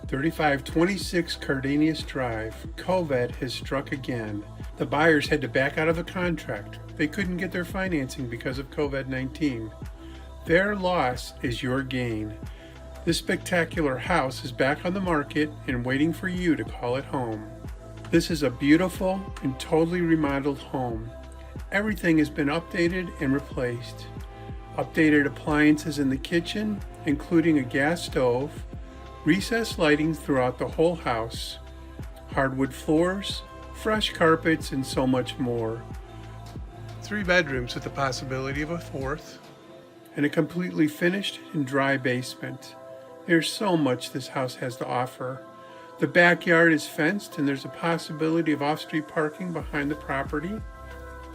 3526 Cardenas Drive. COVID has struck again. The buyers had to back out of the contract. They couldn't get their financing because of COVID-19. Their loss is your gain. This spectacular house is back on the market and waiting for you to call it home. This is a beautiful and totally remodeled home. Everything has been updated and replaced. Updated appliances in the kitchen, including a gas stove, recessed lighting throughout the whole house, hardwood floors, fresh carpets, and so much more. 3 bedrooms with the possibility of a 4th, and a completely finished and dry basement. There's so much this house has to offer. The backyard is fenced and there's a possibility of off-street parking behind the property.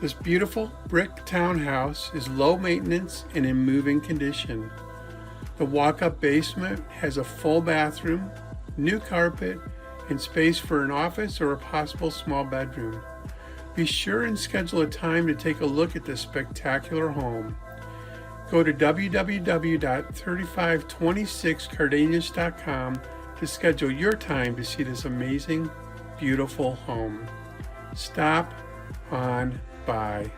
This beautiful brick townhouse is low maintenance and in moving condition. The walk-up basement has a full bathroom, new carpet, and space for an office or a possible small bedroom. Be sure and schedule a time to take a look at this spectacular home. Go to www.3526cardenas.com to schedule your time to see this amazing, beautiful home. Stop on by.